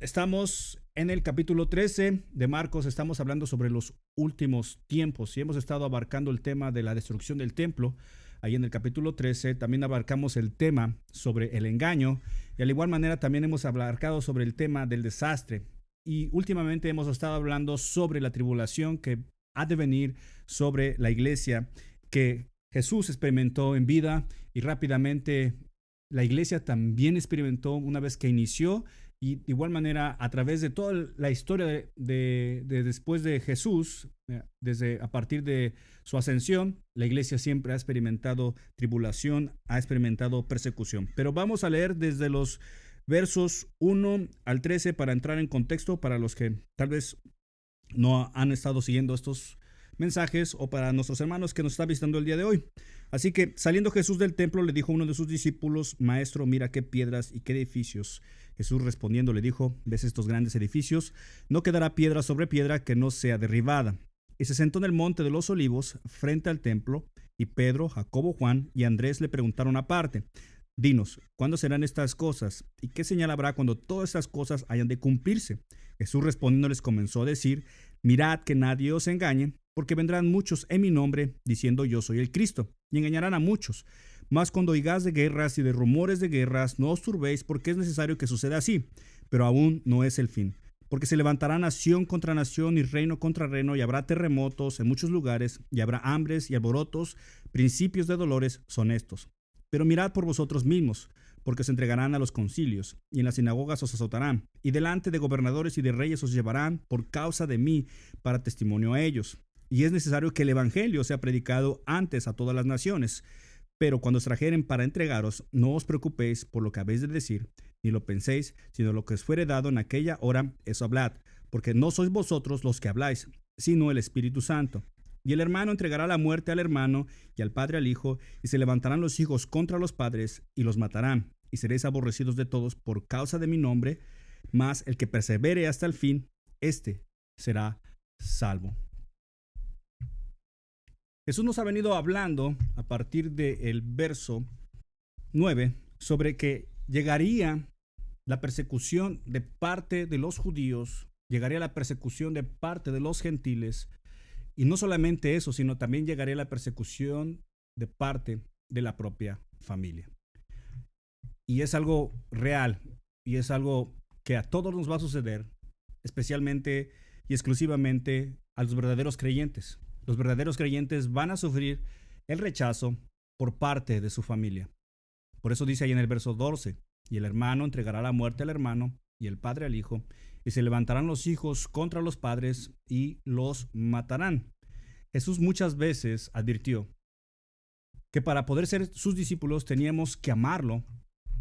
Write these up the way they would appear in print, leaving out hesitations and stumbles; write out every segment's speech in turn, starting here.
Estamos en el capítulo 13 de Marcos, estamos hablando sobre los últimos tiempos y hemos estado abarcando el tema de la destrucción del templo. Ahí en el capítulo 13 también abarcamos el tema sobre el engaño y al igual manera también hemos abarcado sobre el tema del desastre. Y últimamente hemos estado hablando sobre la tribulación que ha de venir sobre la iglesia que Jesús experimentó en vida y rápidamente la iglesia también experimentó una vez que inició y de igual manera a través de toda la historia de después de Jesús, desde a partir de su ascensión, la iglesia siempre ha experimentado tribulación, ha experimentado persecución. Pero vamos a leer desde los versos 1 al 13 para entrar en contexto para los que tal vez no han estado siguiendo estos mensajes o para nuestros hermanos que nos están visitando el día de hoy. Así que saliendo Jesús del templo le dijo a uno de sus discípulos: Maestro, mira qué piedras y qué edificios. Jesús respondiendo le dijo: ¿Ves estos grandes edificios? No quedará piedra sobre piedra que no sea derribada. Y se sentó en el monte de los olivos frente al templo, y Pedro, Jacobo, Juan y Andrés le preguntaron aparte: Dinos, ¿cuándo serán estas cosas? ¿Y qué señal habrá cuando todas estas cosas hayan de cumplirse? Jesús respondiendo les comenzó a decir: Mirad que nadie os engañe, porque vendrán muchos en mi nombre, diciendo yo soy el Cristo, y engañarán a muchos. Mas cuando oigáis de guerras y de rumores de guerras, no os turbéis, porque es necesario que suceda así, pero aún no es el fin. Porque se levantará nación contra nación y reino contra reino, y habrá terremotos en muchos lugares, y habrá hambres y alborotos, principios de dolores son estos. Pero mirad por vosotros mismos, porque os entregarán a los concilios, y en las sinagogas os azotarán, y delante de gobernadores y de reyes os llevarán por causa de mí, para testimonio a ellos. Y es necesario que el evangelio sea predicado antes a todas las naciones. Pero cuando os trajeren para entregaros, no os preocupéis por lo que habéis de decir, ni lo penséis, sino lo que os fuere dado en aquella hora, eso hablad, porque no sois vosotros los que habláis, sino el Espíritu Santo. Y el hermano entregará la muerte al hermano, y al padre al hijo, y se levantarán los hijos contra los padres, y los matarán, y seréis aborrecidos de todos por causa de mi nombre, mas el que persevere hasta el fin, éste será salvo. Jesús nos ha venido hablando a partir del verso 9 sobre que llegaría la persecución de parte de los judíos, llegaría la persecución de parte de los gentiles, y no solamente eso, sino también llegaría la persecución de parte de la propia familia. Y es algo real, y es algo que a todos nos va a suceder, especialmente y exclusivamente a los verdaderos creyentes. Los verdaderos creyentes van a sufrir el rechazo por parte de su familia. Por eso dice ahí en el verso 12, y el hermano entregará la muerte al hermano, y el padre al hijo, y se levantarán los hijos contra los padres y los matarán. Jesús muchas veces advirtió que para poder ser sus discípulos teníamos que amarlo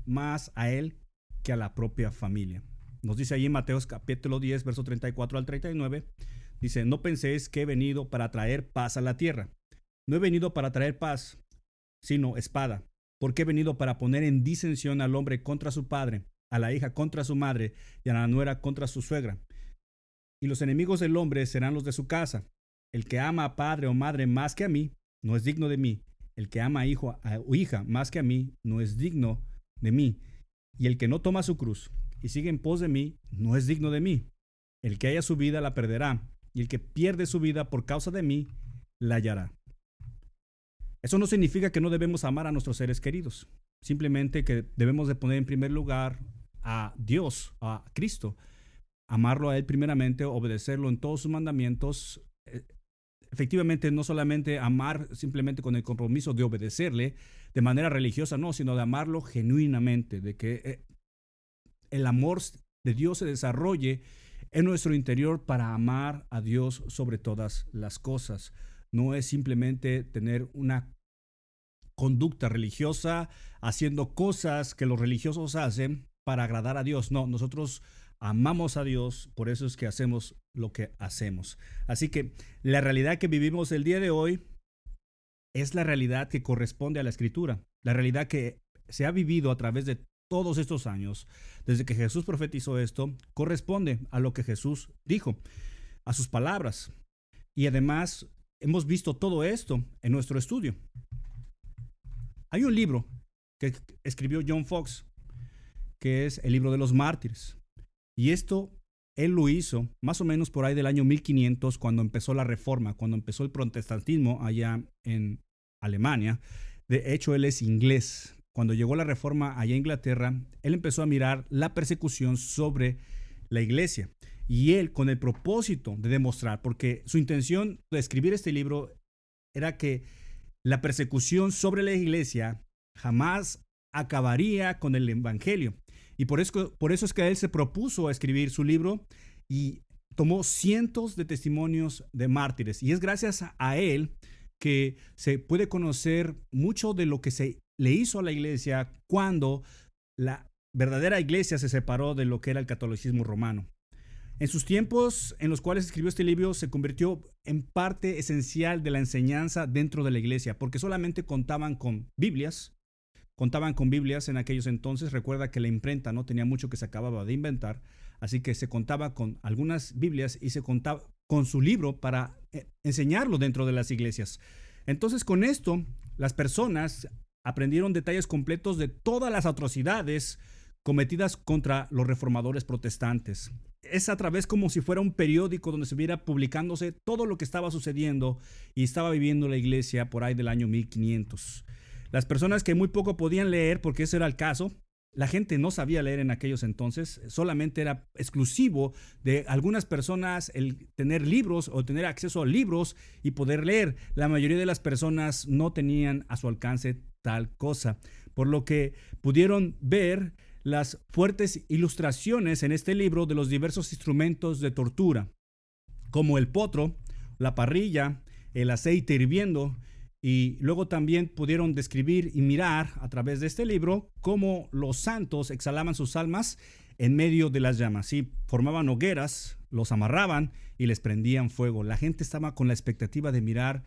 más a él que a la propia familia. Nos dice ahí en Mateo capítulo 10, verso 34 al 39, dice: No penséis que he venido para traer paz a la tierra. No he venido para traer paz, sino espada. Porque he venido para poner en disensión al hombre contra su padre, a la hija contra su madre, y a la nuera contra su suegra. Y los enemigos del hombre serán los de su casa. El que ama a padre o madre más que a mí, no es digno de mí. El que ama a hijo o hija más que a mí, no es digno de mí. Y el que no toma su cruz y sigue en pos de mí, no es digno de mí. El que haya su vida la perderá, y el que pierde su vida por causa de mí, la hallará. Eso no significa que no debemos amar a nuestros seres queridos. Simplemente que debemos de poner en primer lugar a Dios, a Cristo. Amarlo a Él primeramente, obedecerlo en todos sus mandamientos. Efectivamente, no solamente amar simplemente con el compromiso de obedecerle de manera religiosa, no, sino de amarlo genuinamente, de que el amor de Dios se desarrolle en nuestro interior para amar a Dios sobre todas las cosas. No es simplemente tener una conducta religiosa haciendo cosas que los religiosos hacen para agradar a Dios. No, nosotros amamos a Dios, por eso es que hacemos lo que hacemos. Así que la realidad que vivimos el día de hoy es la realidad que corresponde a la Escritura, la realidad que se ha vivido a través de todos estos años, desde que Jesús profetizó esto, corresponde a lo que Jesús dijo, a sus palabras. Y además hemos visto todo esto en nuestro estudio. Hay un libro que escribió John Fox, que es el libro de los mártires. Y esto él lo hizo más o menos por ahí del año 1500, cuando empezó la Reforma, cuando empezó el protestantismo allá en Alemania. De hecho, él es inglés. Cuando llegó la Reforma allá en Inglaterra, él empezó a mirar la persecución sobre la iglesia. Y él, con el propósito de demostrar, porque su intención de escribir este libro era que la persecución sobre la iglesia jamás acabaría con el evangelio. Y por eso es que él se propuso escribir su libro y tomó cientos de testimonios de mártires. Y es gracias a él que se puede conocer mucho de lo que se le hizo a la iglesia cuando la verdadera iglesia se separó de lo que era el catolicismo romano. En sus tiempos en los cuales escribió este libro se convirtió en parte esencial de la enseñanza dentro de la iglesia, porque solamente contaban con Biblias en aquellos entonces. Recuerda que la imprenta no tenía mucho, que se acababa de inventar, así que se contaba con algunas Biblias y se contaba con su libro para enseñarlo dentro de las iglesias. Entonces, con esto, las personas aprendieron detalles completos de todas las atrocidades cometidas contra los reformadores protestantes. Es a través como si fuera un periódico donde se viera publicándose todo lo que estaba sucediendo y estaba viviendo la iglesia por ahí del año 1500. Las personas que muy poco podían leer, porque ese era el caso, la gente no sabía leer en aquellos entonces, solamente era exclusivo de algunas personas el tener libros o tener acceso a libros y poder leer. La mayoría de las personas no tenían a su alcance tal cosa, por lo que pudieron ver las fuertes ilustraciones en este libro de los diversos instrumentos de tortura, como el potro, la parrilla, el aceite hirviendo. Y luego también pudieron describir y mirar a través de este libro cómo los santos exhalaban sus almas en medio de las llamas. Sí, formaban hogueras, los amarraban y les prendían fuego. La gente estaba con la expectativa de mirar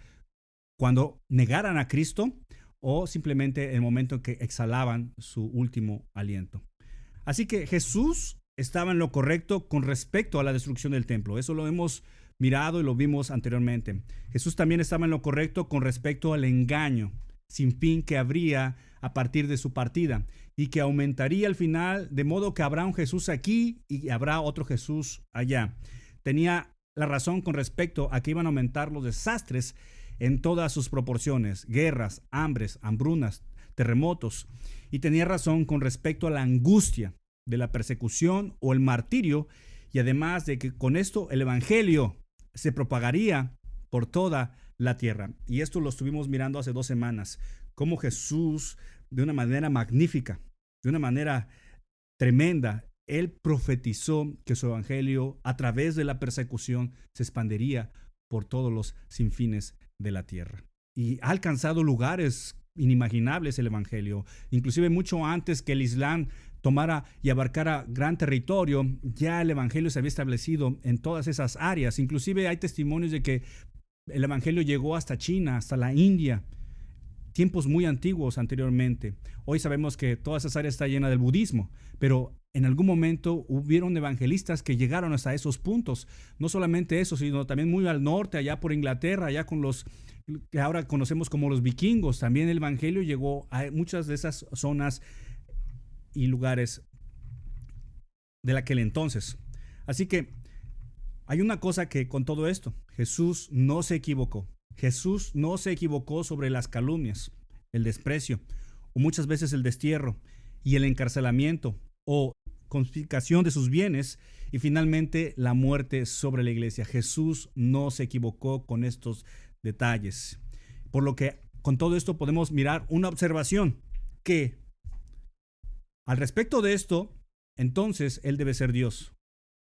cuando negaran a Cristo o simplemente el momento en que exhalaban su último aliento. Así que Jesús estaba en lo correcto con respecto a la destrucción del templo. Eso lo hemos mirado y lo vimos anteriormente. Jesús también estaba en lo correcto con respecto al engaño sin fin que habría a partir de su partida y que aumentaría al final, de modo que habrá un Jesús aquí y habrá otro Jesús allá. Tenía la razón con respecto a que iban a aumentar los desastres en todas sus proporciones: guerras, hambres, hambrunas, terremotos. Y tenía razón con respecto a la angustia de la persecución o el martirio, y además de que con esto el evangelio se propagaría por toda la tierra. Y esto lo estuvimos mirando hace 2 semanas, cómo Jesús, de una manera magnífica, de una manera tremenda, él profetizó que su evangelio a través de la persecución se expandiría por todos los sinfines de la tierra. Y ha alcanzado lugares inimaginables el evangelio, inclusive mucho antes que el Islam tomara y abarcara gran territorio, ya el evangelio se había establecido en todas esas áreas. Inclusive hay testimonios de que el evangelio llegó hasta China, hasta la India, tiempos muy antiguos anteriormente. Hoy sabemos que toda esa área está llena del budismo, pero en algún momento hubieron evangelistas que llegaron hasta esos puntos. No solamente eso, sino también muy al norte, allá por Inglaterra, allá con los que ahora conocemos como los vikingos. También el evangelio llegó a muchas de esas zonas y lugares de aquel entonces. Así que hay una cosa que con todo esto, Jesús no se equivocó. Jesús no se equivocó sobre las calumnias, el desprecio, o muchas veces el destierro y el encarcelamiento o confiscación de sus bienes, y finalmente la muerte sobre la iglesia. Jesús no se equivocó con estos detalles. Por lo que con todo esto podemos mirar una observación, que al respecto de esto, entonces él debe ser Dios,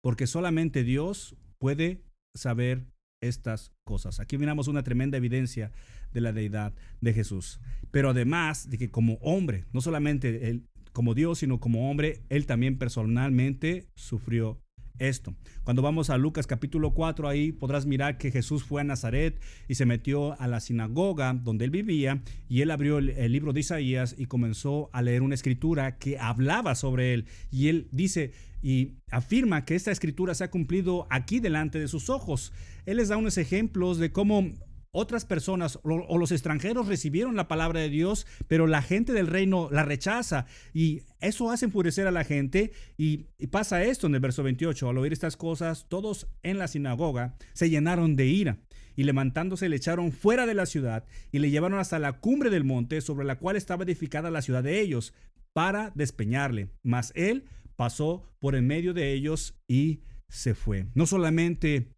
porque solamente Dios puede saber estas cosas. Aquí miramos una tremenda evidencia de la deidad de Jesús. Pero además de que como hombre, no solamente él como Dios, sino como hombre, él también personalmente sufrió esto. Cuando vamos a Lucas capítulo 4, ahí podrás mirar que Jesús fue a Nazaret y se metió a la sinagoga donde él vivía, y él abrió el libro de Isaías y comenzó a leer una escritura que hablaba sobre él. Y él dice y afirma que esta escritura se ha cumplido aquí delante de sus ojos. Él les da unos ejemplos de cómo otras personas o los extranjeros recibieron la palabra de Dios, pero la gente del reino la rechaza y eso hace enfurecer a la gente y pasa esto en el verso 28. Al oír estas cosas, todos en la sinagoga se llenaron de ira y levantándose le echaron fuera de la ciudad y le llevaron hasta la cumbre del monte sobre la cual estaba edificada la ciudad de ellos para despeñarle. Mas él pasó por en medio de ellos y se fue. No solamente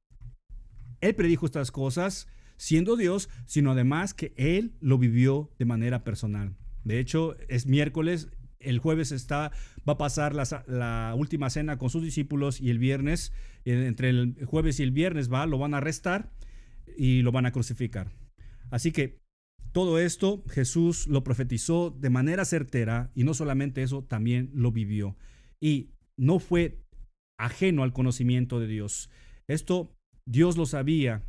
él predijo estas cosas siendo Dios, sino además que él lo vivió de manera personal. De hecho, es miércoles, el jueves va a pasar la última cena con sus discípulos y el viernes, entre el jueves y el viernes lo van a arrestar y lo van a crucificar. Así que todo esto Jesús lo profetizó de manera certera y no solamente eso, también lo vivió. Y no fue ajeno al conocimiento de Dios. Esto Dios lo sabía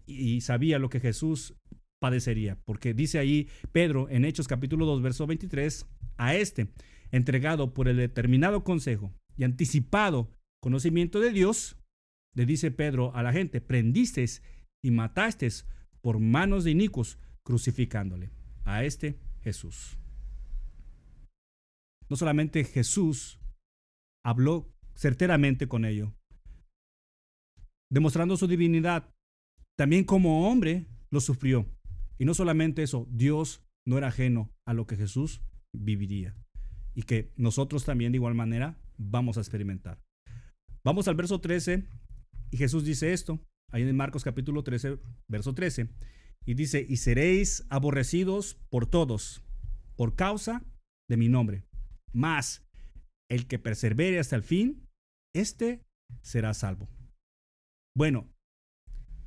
y sabía lo que Jesús padecería, porque dice ahí Pedro en Hechos capítulo 2, verso 23, a este, entregado por el determinado consejo y anticipado conocimiento de Dios, le dice Pedro a la gente, prendisteis y matasteis por manos de inicuos, crucificándole a este Jesús. No solamente Jesús habló certeramente con ello, demostrando su divinidad, también como hombre lo sufrió. Y no solamente eso, Dios no era ajeno a lo que Jesús viviría y que nosotros también de igual manera vamos a experimentar. Vamos al verso 13 y Jesús dice esto, ahí en Marcos capítulo 13, verso 13, y dice, y seréis aborrecidos por todos, por causa de mi nombre, mas el que persevere hasta el fin, este será salvo. Bueno,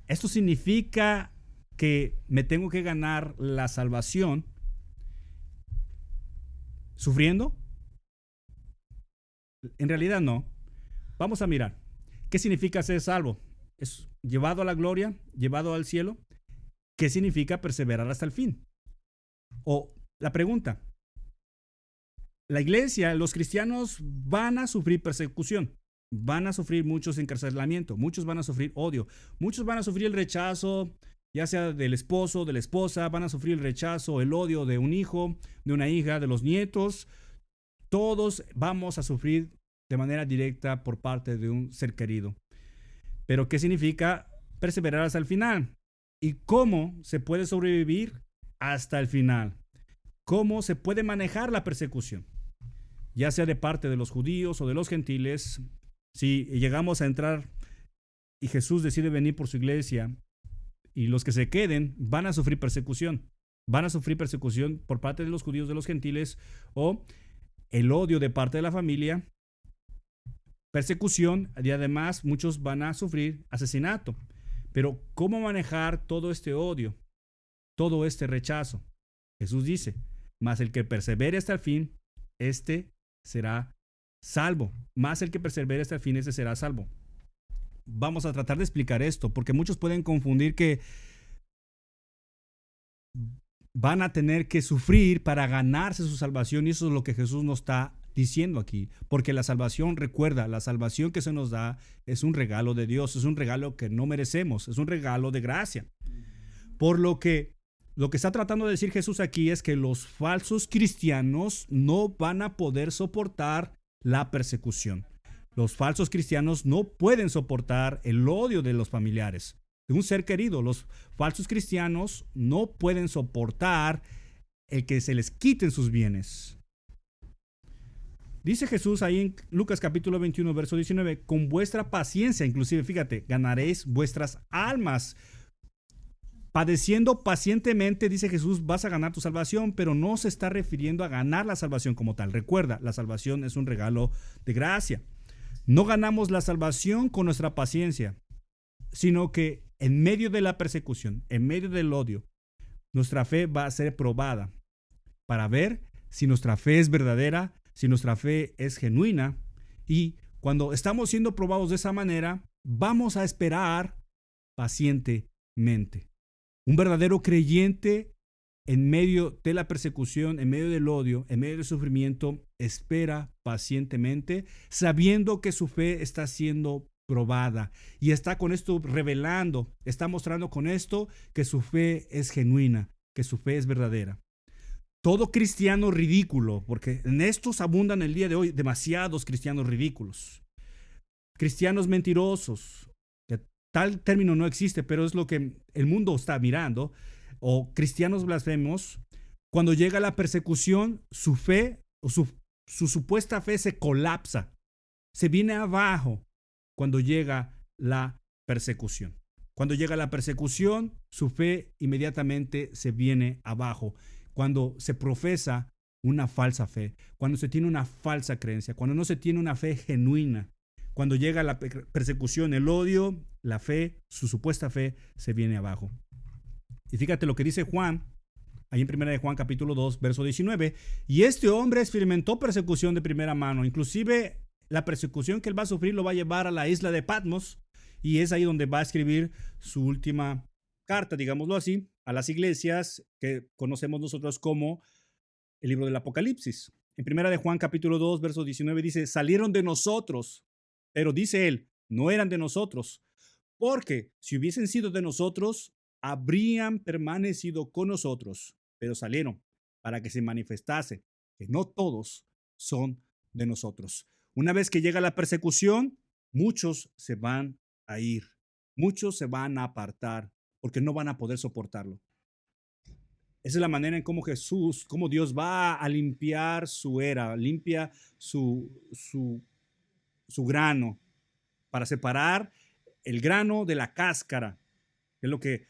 esto significa que me tengo que ganar la salvación sufriendo. En realidad no. Vamos a mirar. ¿Qué significa ser salvo? ¿Es llevado a la gloria? ¿Llevado al cielo? ¿Qué significa perseverar hasta el fin? O la pregunta, la iglesia, los cristianos van a sufrir persecución. Van a sufrir muchos encarcelamientos, muchos van a sufrir odio, muchos van a sufrir el rechazo, ya sea del esposo, de la esposa, van a sufrir el rechazo, el odio de un hijo, de una hija, de los nietos. Todos vamos a sufrir de manera directa por parte de un ser querido. Pero ¿qué significa perseverar hasta el final? ¿Y cómo se puede sobrevivir hasta el final? ¿Cómo se puede manejar la persecución? Ya sea de parte de los judíos o de los gentiles. Si llegamos a entrar y Jesús decide venir por su iglesia y los que se queden van a sufrir persecución. Van a sufrir persecución por parte de los judíos, de los gentiles o el odio de parte de la familia, persecución y además muchos van a sufrir asesinato. Pero ¿cómo manejar todo este odio, todo este rechazo? Jesús dice, mas el que persevere hasta el fin, este será salvo. Más el que persevere hasta el fin, ese será salvo. Vamos a tratar de explicar esto, porque muchos pueden confundir que van a tener que sufrir para ganarse su salvación, y eso es lo que Jesús nos está diciendo aquí, porque la salvación, recuerda, la salvación que se nos da es un regalo de Dios, es un regalo que no merecemos, es un regalo de gracia. Por lo que está tratando de decir Jesús aquí es que los falsos cristianos no van a poder soportar la persecución. Los falsos cristianos no pueden soportar el odio de los familiares, de un ser querido. Los falsos cristianos no pueden soportar el que se les quiten sus bienes. Dice Jesús ahí en Lucas capítulo 21, verso 19, con vuestra paciencia, inclusive, fíjate, ganaréis vuestras almas. Padeciendo pacientemente, dice Jesús, vas a ganar tu salvación, pero no se está refiriendo a ganar la salvación como tal. Recuerda, la salvación es un regalo de gracia. No ganamos la salvación con nuestra paciencia, sino que en medio de la persecución, en medio del odio, nuestra fe va a ser probada para ver si nuestra fe es verdadera, si nuestra fe es genuina. Y cuando estamos siendo probados de esa manera, vamos a esperar pacientemente. Un verdadero creyente en medio de la persecución, en medio del odio, en medio del sufrimiento, espera pacientemente, sabiendo que su fe está siendo probada. Y está con esto revelando, está mostrando con esto que su fe es genuina, que su fe es verdadera. Todo cristiano ridículo, porque en estos abundan el día de hoy demasiados cristianos ridículos. Cristianos mentirosos, que tal término no existe, pero es lo que el mundo está mirando, o cristianos blasfemos, cuando llega la persecución, su fe o su supuesta fe se colapsa, se viene abajo cuando llega la persecución. Cuando llega la persecución, su fe inmediatamente se viene abajo. Cuando se profesa una falsa fe, cuando se tiene una falsa creencia, cuando no se tiene una fe genuina, cuando llega la persecución, el odio, la fe, su supuesta fe, se viene abajo. Y fíjate lo que dice Juan, ahí en 1 de Juan capítulo 2, verso 19. Y este hombre experimentó persecución de primera mano. Inclusive la persecución que él va a sufrir lo va a llevar a la isla de Patmos. Y es ahí donde va a escribir su última carta, digámoslo así, a las iglesias que conocemos nosotros como el libro del Apocalipsis. En 1 de Juan capítulo 2, verso 19 dice, salieron de nosotros, pero dice él, no eran de nosotros, porque si hubiesen sido de nosotros, habrían permanecido con nosotros, pero salieron para que se manifestase que no todos son de nosotros. Una vez que llega la persecución, muchos se van a ir, muchos se van a apartar porque no van a poder soportarlo. Esa es la manera en cómo Jesús, cómo Dios va a limpiar su era, limpia su grano para separar el grano de la cáscara. Es lo que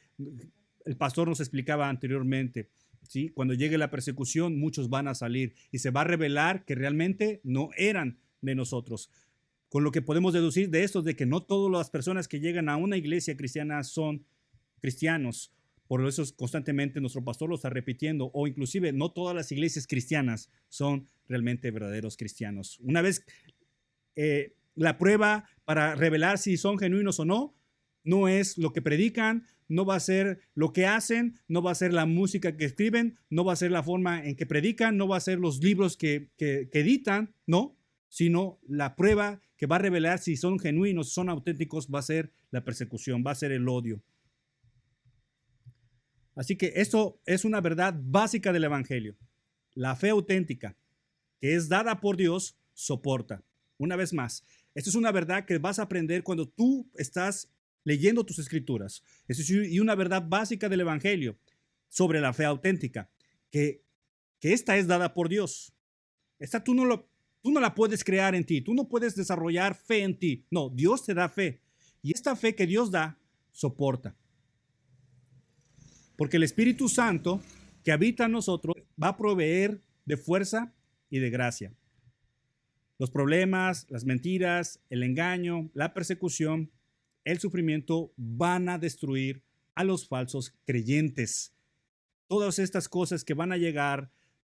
el pastor nos explicaba anteriormente. ¿Sí? Cuando llegue la persecución, muchos van a salir y se va a revelar que realmente no eran de nosotros. Con lo que podemos deducir de esto, de que no todas las personas que llegan a una iglesia cristiana son cristianos. Por eso constantemente nuestro pastor lo está repitiendo, o inclusive no todas las iglesias cristianas son realmente verdaderos cristianos. Una vez la prueba para revelar si son genuinos o no, no es lo que predican, no va a ser lo que hacen, no va a ser la música que escriben, no va a ser la forma en que predican, no va a ser los libros que editan, no, sino la prueba que va a revelar si son genuinos, son auténticos, va a ser la persecución, va a ser el odio. Así que esto es una verdad básica del Evangelio. La fe auténtica, que es dada por Dios, soporta. Una vez más, esto es una verdad que vas a aprender cuando tú estás leyendo tus escrituras. Y una verdad básica del Evangelio sobre la fe auténtica, que esta es dada por Dios. Esta tú no la puedes crear en ti, tú no puedes desarrollar fe en ti. No, Dios te da fe. Y esta fe que Dios da, soporta. Porque el Espíritu Santo que habita en nosotros va a proveer de fuerza y de gracia. Los problemas, las mentiras, el engaño, la persecución, el sufrimiento van a destruir a los falsos creyentes. Todas estas cosas que van a llegar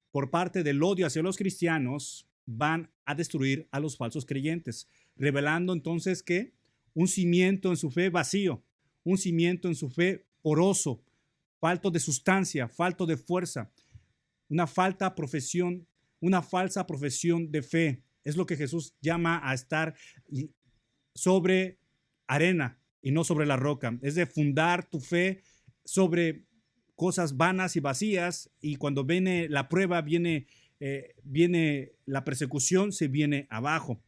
por parte del odio hacia los cristianos van a destruir a los falsos creyentes, revelando entonces que un cimiento en su fe vacío, un cimiento en su fe poroso, falto de sustancia, falto de fuerza, una falsa profesión de fe. Es lo que Jesús llama a estar sobre arena y no sobre la roca. Es de fundar tu fe sobre cosas vanas y vacías, y cuando viene la prueba, viene la persecución, se viene abajo.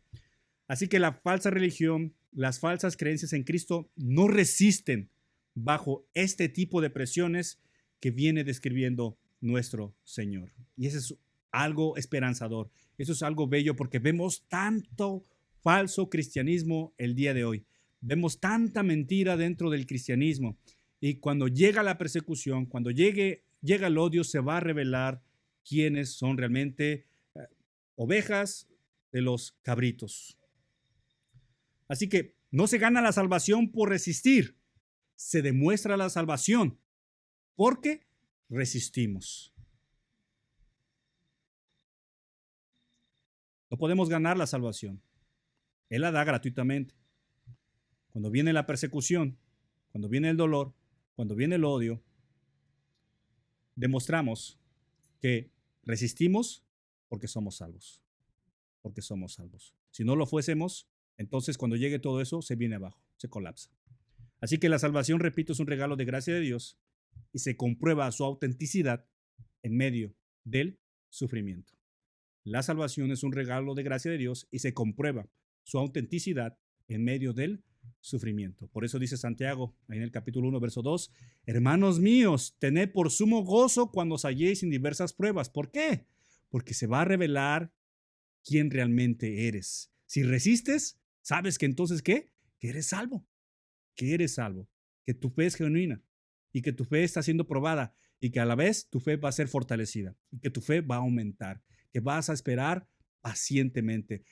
Así que la falsa religión, las falsas creencias en Cristo no resisten bajo este tipo de presiones que viene describiendo nuestro Señor. Y eso es algo esperanzador. Eso es algo bello porque vemos tanto falso cristianismo el día de hoy. Vemos tanta mentira dentro del cristianismo. Y cuando llega la persecución, cuando llega el odio, se va a revelar quiénes son realmente ovejas de los cabritos. Así que no se gana la salvación por resistir. Se demuestra la salvación porque resistimos. No podemos ganar la salvación. Él la da gratuitamente. Cuando viene la persecución, cuando viene el dolor, cuando viene el odio, demostramos que resistimos porque somos salvos. Porque somos salvos. Si no lo fuésemos, Entonces, cuando llegue todo eso, se viene abajo, se colapsa. Así que la salvación, repito, es un regalo de gracia de Dios y se comprueba su autenticidad en medio del sufrimiento. La salvación es un regalo de gracia de Dios y se comprueba su autenticidad en medio del sufrimiento. Por eso dice Santiago, ahí en el capítulo 1, verso 2, hermanos míos, tened por sumo gozo cuando os halléis en diversas pruebas. ¿Por qué? Porque se va a revelar quién realmente eres. Si resistes, ¿sabes que entonces qué? Que eres salvo, que eres salvo, que tu fe es genuina y que tu fe está siendo probada y que a la vez tu fe va a ser fortalecida y que tu fe va a aumentar, que vas a esperar pacientemente.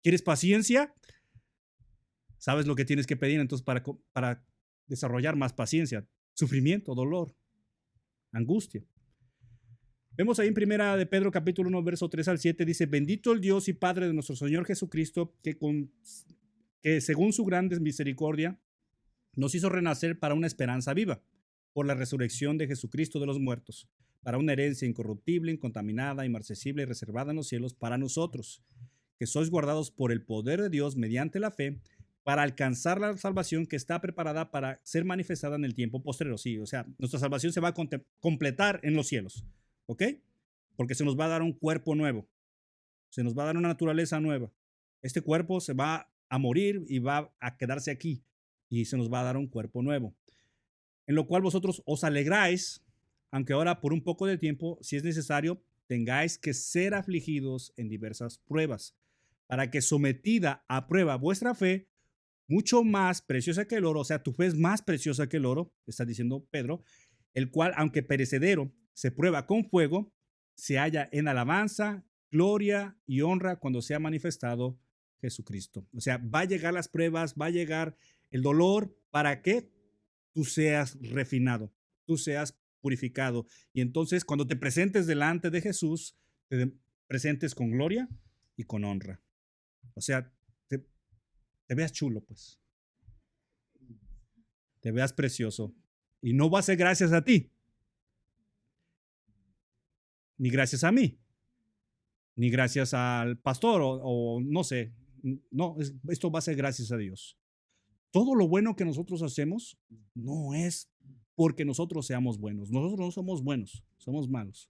¿Quieres paciencia? ¿Sabes lo que tienes que pedir entonces para desarrollar más paciencia? Sufrimiento, dolor, angustia. Vemos ahí en primera de Pedro capítulo 1, verso 3 al 7, dice, bendito el Dios y Padre de nuestro Señor Jesucristo, que según su grande misericordia nos hizo renacer para una esperanza viva, por la resurrección de Jesucristo de los muertos, para una herencia incorruptible, incontaminada, inmarcesible y reservada en los cielos para nosotros, que sois guardados por el poder de Dios mediante la fe, para alcanzar la salvación que está preparada para ser manifestada en el tiempo posterior. Sí, o sea, nuestra salvación se va a completar en los cielos, ¿ok? Porque se nos va a dar un cuerpo nuevo, se nos va a dar una naturaleza nueva. Este cuerpo se va a morir y va a quedarse aquí y se nos va a dar un cuerpo nuevo, en lo cual vosotros os alegráis, aunque ahora por un poco de tiempo, si es necesario, tengáis que ser afligidos en diversas pruebas, para que sometida a prueba vuestra fe, mucho más preciosa que el oro, o sea, tu fe es más preciosa que el oro, está diciendo Pedro, el cual, aunque perecedero, se prueba con fuego, se halla en alabanza, gloria y honra cuando sea manifestado Jesucristo. O sea, va a llegar las pruebas, va a llegar el dolor para que tú seas refinado, tú seas purificado. Y entonces, cuando te presentes delante de Jesús, te presentes con gloria y con honra. O sea, te veas chulo, pues. Te veas precioso. Y no va a ser gracias a ti, ni gracias a mí, ni gracias al pastor o no sé. No, esto va a ser gracias a Dios. Todo lo bueno que nosotros hacemos no es porque nosotros seamos buenos. Nosotros no somos buenos, somos malos.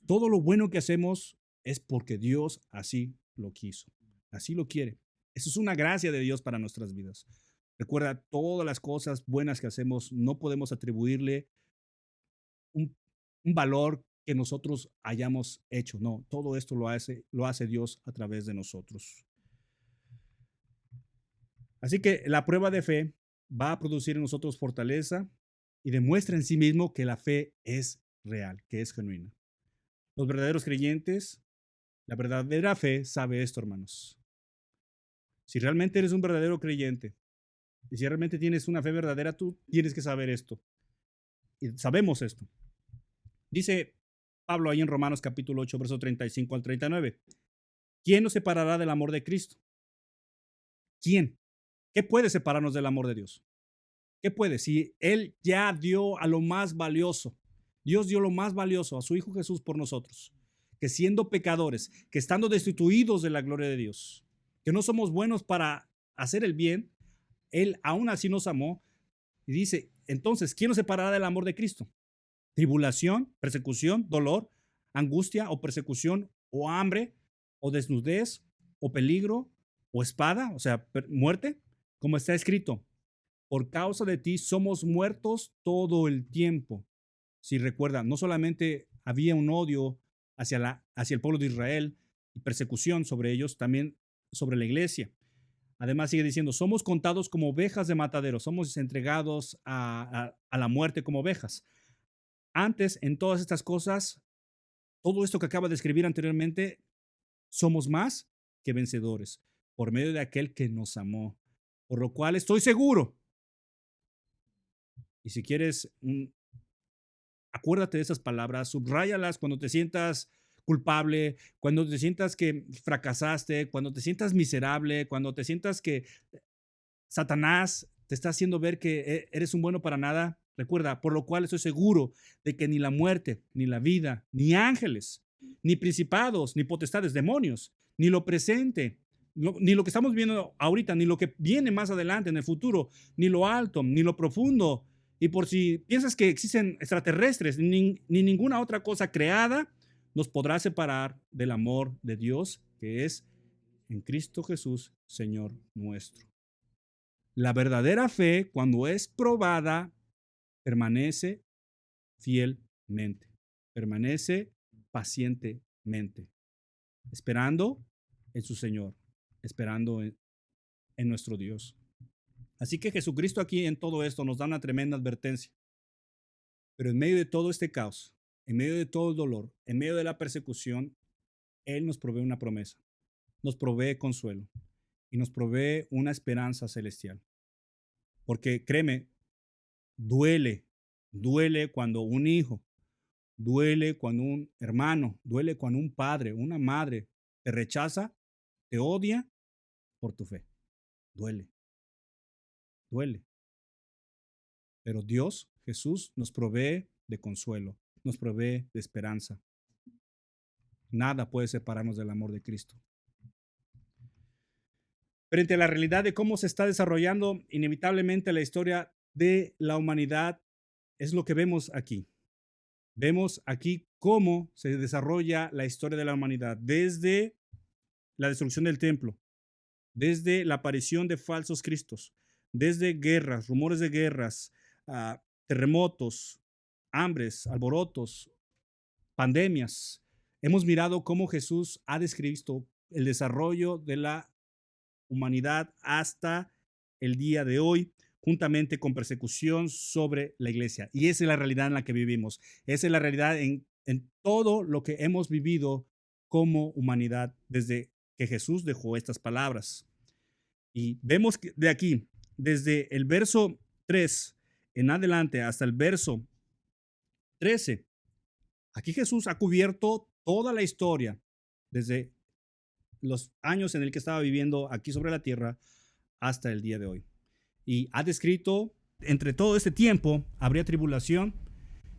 Todo lo bueno que hacemos es porque Dios así lo quiso, así lo quiere. Eso es una gracia de Dios para nuestras vidas. Recuerda, todas las cosas buenas que hacemos no podemos atribuirle un, un valor que nosotros hayamos hecho. No, todo esto lo hace Dios a través de nosotros. Así que la prueba de fe va a producir en nosotros fortaleza y demuestra en sí mismo que la fe es real, que es genuina. Los verdaderos creyentes, la verdadera fe sabe esto, hermanos. Si realmente eres un verdadero creyente y si realmente tienes una fe verdadera, tú tienes que saber esto. Y sabemos esto. Dice Pablo ahí en Romanos capítulo 8, verso 35 al 39. ¿Quién nos separará del amor de Cristo? ¿Quién? ¿Qué puede separarnos del amor de Dios? ¿Qué puede? Si Él ya dio a lo más valioso, Dios dio lo más valioso a su Hijo Jesús por nosotros, que siendo pecadores, que estando destituidos de la gloria de Dios, que no somos buenos para hacer el bien, Él aún así nos amó y dice, entonces, ¿quién nos separará del amor de Cristo? Tribulación, persecución, dolor, angustia o persecución o hambre o desnudez o peligro o espada, o sea, muerte, como está escrito. Por causa de ti somos muertos todo el tiempo. Si recuerdan, no solamente había un odio hacia el pueblo de Israel y persecución sobre ellos, también sobre la iglesia. Además sigue diciendo, somos contados como ovejas de matadero, somos entregados a la muerte como ovejas. Antes, en todas estas cosas, todo esto que acaba de escribir anteriormente, somos más que vencedores por medio de aquel que nos amó. Por lo cual estoy seguro. Y si quieres, acuérdate de esas palabras, subráyalas cuando te sientas culpable, cuando te sientas que fracasaste, cuando te sientas miserable, cuando te sientas que Satanás te está haciendo ver que eres un bueno para nada. Recuerda, por lo cual estoy seguro de que ni la muerte, ni la vida, ni ángeles, ni principados, ni potestades, demonios, ni lo presente, ni lo que estamos viendo ahorita, ni lo que viene más adelante en el futuro, ni lo alto, ni lo profundo. Y por si piensas que existen extraterrestres, ni ninguna otra cosa creada nos podrá separar del amor de Dios que es en Cristo Jesús, Señor nuestro. La verdadera fe, cuando es probada, permanece fielmente, permanece pacientemente, esperando en su Señor, esperando en nuestro Dios. Así que Jesucristo aquí en todo esto nos da una tremenda advertencia. Pero en medio de todo este caos, en medio de todo el dolor, en medio de la persecución, Él nos provee una promesa, nos provee consuelo y nos provee una esperanza celestial. Porque créeme, duele cuando un hijo, duele cuando un hermano, duele cuando un padre, una madre te rechaza, te odia por tu fe. Duele, duele. Pero Dios, Jesús, nos provee de consuelo, nos provee de esperanza. Nada puede separarnos del amor de Cristo. Frente a la realidad de cómo se está desarrollando inevitablemente la historia de la humanidad, es lo que vemos aquí. Vemos aquí cómo se desarrolla la historia de la humanidad desde la destrucción del templo, desde la aparición de falsos cristos, desde guerras, rumores de guerras, terremotos, hambres, alborotos, pandemias. Hemos mirado cómo Jesús ha descrito el desarrollo de la humanidad hasta el día de hoy, juntamente con persecución sobre la iglesia. Y esa es la realidad en la que vivimos. Esa es la realidad en todo lo que hemos vivido como humanidad desde que Jesús dejó estas palabras. Y vemos que de aquí, desde el verso 3 en adelante hasta el verso 13, aquí Jesús ha cubierto toda la historia desde los años en el que estaba viviendo aquí sobre la tierra hasta el día de hoy. Y ha descrito, entre todo este tiempo, habría tribulación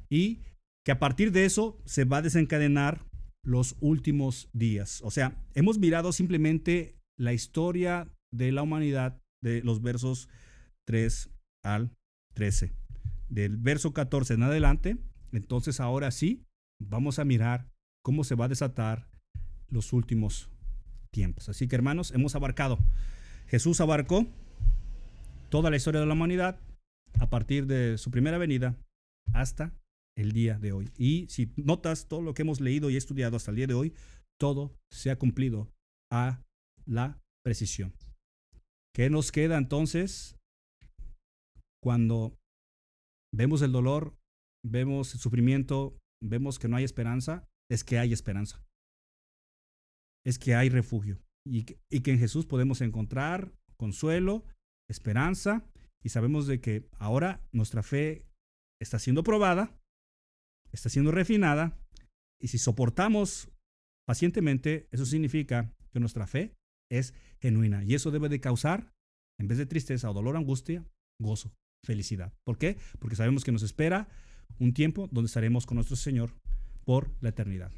y que a partir de eso se va a desencadenar los últimos días. O sea, hemos mirado simplemente la historia de la humanidad de los versos 3 al 13. Del verso 14 en adelante, entonces ahora sí, vamos a mirar cómo se va a desatar los últimos tiempos. Así que, hermanos, hemos abarcado. Jesús abarcó toda la historia de la humanidad a partir de su primera venida hasta el día de hoy. Y si notas todo lo que hemos leído y estudiado hasta el día de hoy, todo se ha cumplido a la precisión. ¿Qué nos queda entonces cuando vemos el dolor, vemos el sufrimiento, vemos que no hay esperanza? Es que hay esperanza. Es que hay refugio y que en Jesús podemos encontrar consuelo, esperanza, y sabemos de que ahora nuestra fe está siendo probada, está siendo refinada, y si soportamos pacientemente, eso significa que nuestra fe es genuina, y eso debe de causar, en vez de tristeza o dolor, angustia, gozo, felicidad. ¿Por qué? Porque sabemos que nos espera un tiempo donde estaremos con nuestro Señor por la eternidad.